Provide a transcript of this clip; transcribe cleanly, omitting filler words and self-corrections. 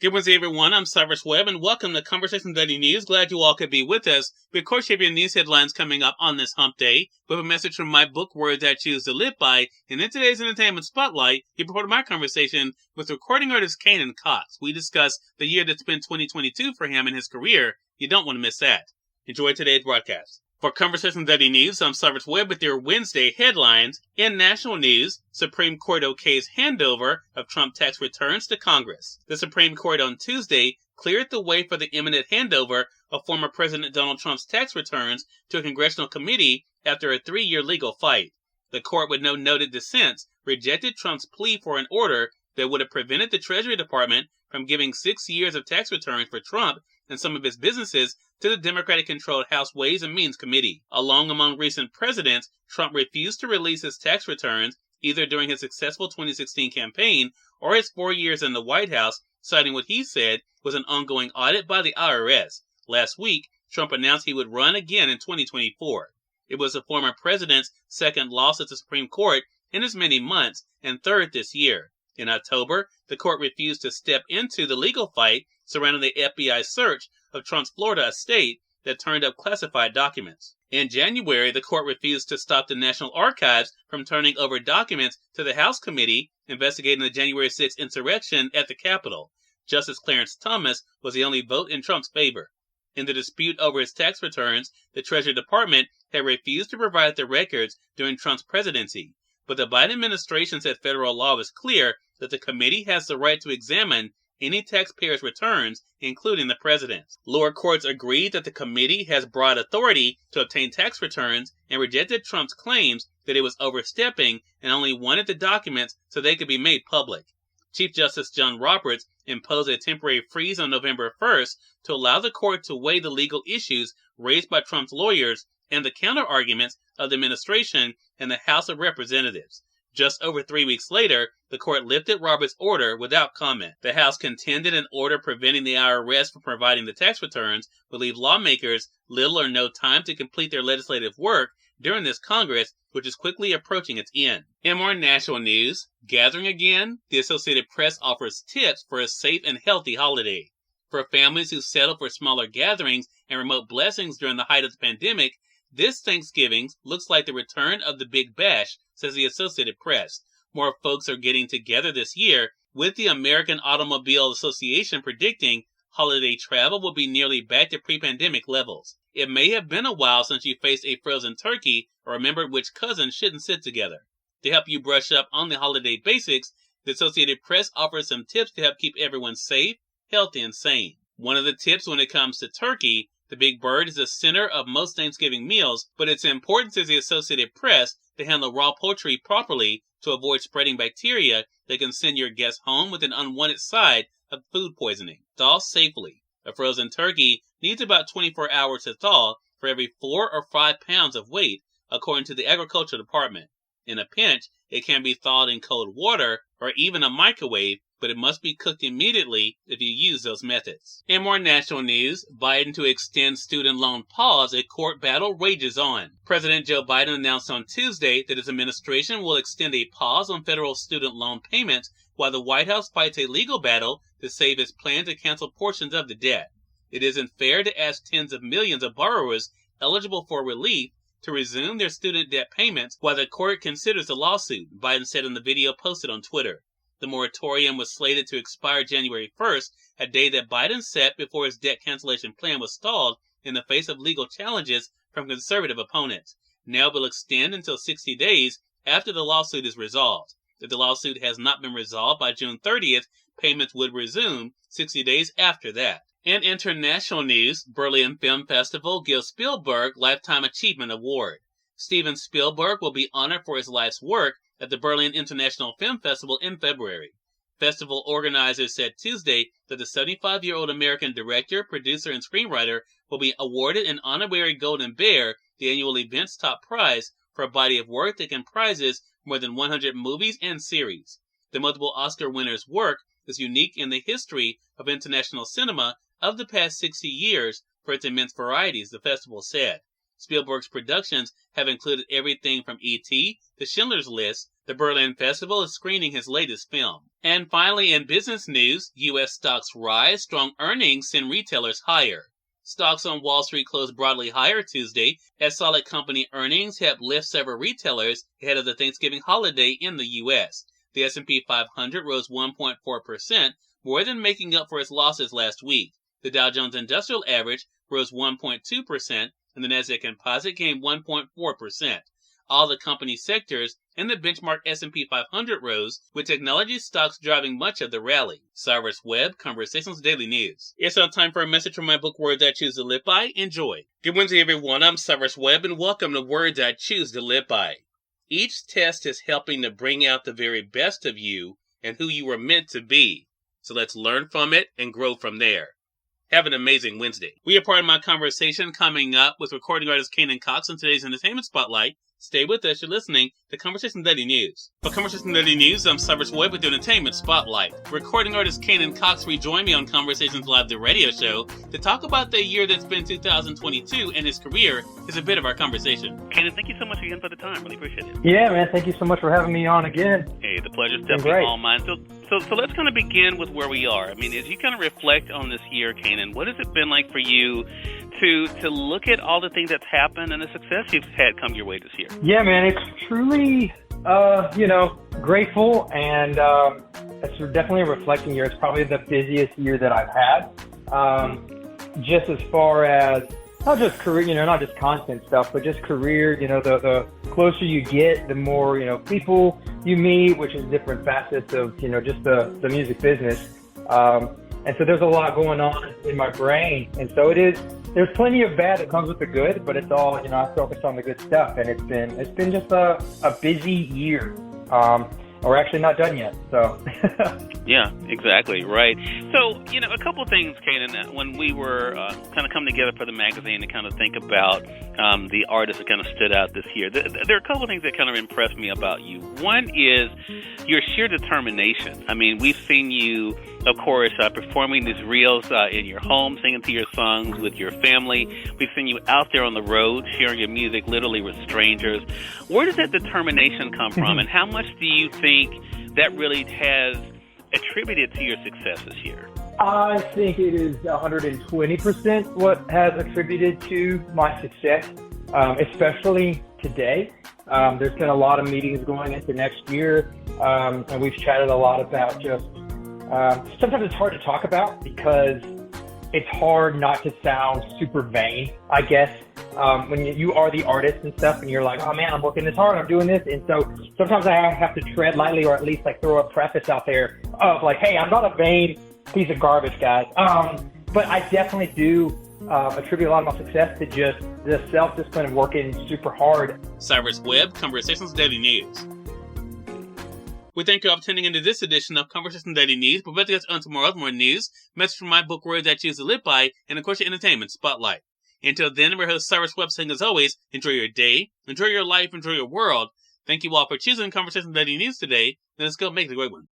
Good Wednesday, everyone. I'm Cyrus Webb, and welcome to Conversations Daily News. Glad you all could be with us. We, of course, have your news headlines coming up on this hump day with a message from my book, Words I Choose to Live By. And in today's Entertainment Spotlight, you reported my conversation with recording artist Canaan Cox. We discuss the year that's been 2022 for him and his career. You don't want to miss that. Enjoy today's broadcast. For Conversations Daily News, I'm Cyrus Webb with your Wednesday headlines. In national news, Supreme Court okays handover of Trump tax returns to Congress. The Supreme Court on Tuesday cleared the way for the imminent handover of former President Donald Trump's tax returns to a congressional committee after a 3-year legal fight. The court, with no noted dissents, rejected Trump's plea for an order that would have prevented the Treasury Department from giving 6 years of tax returns for Trump and some of his businesses to the Democratic-controlled House Ways and Means Committee. Along among recent presidents, Trump refused to release his tax returns either during his successful 2016 campaign or his 4 years in the White House, citing what he said was an ongoing audit by the IRS. Last week, Trump announced he would run again in 2024. It was the former president's second loss at the Supreme Court in as many months and third this year. In October, the court refused to step into the legal fight surrounding the FBI search of Trump's Florida estate that turned up classified documents. In January, the court refused to stop the National Archives from turning over documents to the House Committee investigating the January 6th insurrection at the Capitol. Justice Clarence Thomas was the only vote in Trump's favor. In the dispute over his tax returns, the Treasury Department had refused to provide the records during Trump's presidency. But the Biden administration said federal law was clear that the committee has the right to examine any taxpayer's returns, including the president's. Lower courts agreed that the committee has broad authority to obtain tax returns and rejected Trump's claims that it was overstepping and only wanted the documents so they could be made public. Chief Justice John Roberts imposed a temporary freeze on November 1st to allow the court to weigh the legal issues raised by Trump's lawyers and the counter-arguments of the administration and the House of Representatives. Just over 3 weeks later, the court lifted Roberts' order without comment. The House contended an order preventing the IRS from providing the tax returns would leave lawmakers little or no time to complete their legislative work during this Congress, which is quickly approaching its end. In more national news, gathering again, the Associated Press offers tips for a safe and healthy holiday. For families who settle for smaller gatherings and remote blessings during the height of the pandemic, this Thanksgiving looks like the return of the Big Bash, says the Associated Press. More folks are getting together this year, with the American Automobile Association predicting holiday travel will be nearly back to pre-pandemic levels. It may have been a while since you faced a frozen turkey or remembered which cousins shouldn't sit together. To help you brush up on the holiday basics, the Associated Press offers some tips to help keep everyone safe, healthy, and sane. One of the tips when it comes to turkey: the big bird is the center of most Thanksgiving meals, but it's important, says the Associated Press, to handle raw poultry properly to avoid spreading bacteria that can send your guests home with an unwanted side of food poisoning. Thaw safely. A frozen turkey needs about 24 hours to thaw for every 4 or 5 pounds of weight, according to the Agriculture Department. In a pinch, it can be thawed in cold water or even a microwave, but it must be cooked immediately if you use those methods. In more national news, Biden to extend student loan pause, a court battle rages on. President Joe Biden announced on Tuesday that his administration will extend a pause on federal student loan payments while the White House fights a legal battle to save its plan to cancel portions of the debt. It isn't fair to ask tens of millions of borrowers eligible for relief to resume their student debt payments while the court considers the lawsuit, Biden said in the video posted on Twitter. The moratorium was slated to expire January 1st, a day that Biden set before his debt cancellation plan was stalled in the face of legal challenges from conservative opponents. Now it will extend until 60 days after the lawsuit is resolved. If the lawsuit has not been resolved by June 30th, payments would resume 60 days after that. In international news, Berlin Film Festival gives Spielberg Lifetime Achievement Award. Steven Spielberg will be honored for his life's work at the Berlin International Film Festival in February. Festival organizers said Tuesday that the 75-year-old American director, producer, and screenwriter will be awarded an honorary Golden Bear, the annual event's top prize, for a body of work that comprises more than 100 movies and series. The multiple Oscar winner's work is unique in the history of international cinema of the past 60 years for its immense varieties, the festival said. Spielberg's productions have included everything from E.T. to Schindler's List. The Berlin Festival is screening his latest film. And finally, in business news, U.S. stocks rise, strong earnings send retailers higher. Stocks on Wall Street closed broadly higher Tuesday as solid company earnings helped lift several retailers ahead of the Thanksgiving holiday in the U.S. The S&P 500 rose 1.4%, more than making up for its losses last week. The Dow Jones Industrial Average rose 1.2%, and the Nasdaq Composite gained 1.4%. All the company sectors and the benchmark S&P 500 rose, with technology stocks driving much of the rally. Cyrus Webb, Conversations Daily News. It's now time for a message from my book, Words I Choose to Live By. Enjoy. Good Wednesday, everyone. I'm Cyrus Webb, and welcome to Words I Choose to Live By. Each test is helping to bring out the very best of you and who you were meant to be. So let's learn from it and grow from there. Have an amazing Wednesday. We have part of my conversation coming up with recording artist Canaan Cox in today's Entertainment Spotlight. Stay with us. You're listening to Conversation Daily News. For Conversation Daily News, I'm Cyrus Webb with the Entertainment Spotlight. Recording artist Canaan Cox rejoined me on Conversations Live, the radio show, to talk about the year that's been 2022 and his career is a bit of our conversation. Canaan, thank you so much again for the time. Really appreciate it. Yeah, man. Thank you so much for having me on again. Hey, the pleasure's definitely all mine. So let's kind of begin with where we are. I mean, as you kind of reflect on this year, Canaan, what has it been like for you to look at all the things that's happened and the success you've had come your way this year? Yeah, man, it's truly, grateful, and it's definitely a reflecting year. It's probably the busiest year that I've had, just as far as not just career, not just content stuff, but just career. The closer you get, the more, people you meet, which is different facets of, just the music business. And so there's a lot going on in my brain. And so there's plenty of bad that comes with the good, but it's all, I focus on the good stuff. And it's been just a busy year. We're actually not done yet, so. Yeah, exactly, right. So, a couple of things, Canaan, when we were kind of coming together for the magazine to kind of think about the artists that kind of stood out this year, there are a couple of things that kind of impressed me about you. One is your sheer determination. I mean, we've seen you, of course, performing these reels in your home, singing to your songs with your family. We've seen you out there on the road, sharing your music literally with strangers. Where does that determination come from, and how much do you think that really has attributed to your success this year? I think it is 120% what has attributed to my success, especially today. There's been a lot of meetings going into next year, and we've chatted a lot about just sometimes it's hard to talk about because it's hard not to sound super vain, I guess. When you are the artist and stuff and you're like, oh man, I'm working this hard, I'm doing this. And so sometimes I have to tread lightly, or at least like throw a preface out there of like, hey, I'm not a vain piece of garbage, guys. But I definitely do attribute a lot of my success to just the self-discipline and working super hard. Cyrus Webb, Conversations Daily News. We thank you all for tuning into this edition of Conversation Daily News. But better get on tomorrow with more news, message from my book, Words I Choose to Live By, and of course your Entertainment Spotlight. Until then, I'm your host, Cyrus Webb, saying as always, enjoy your day, enjoy your life, enjoy your world. Thank you all for choosing Conversation Daily News today. Let's go make it a great one.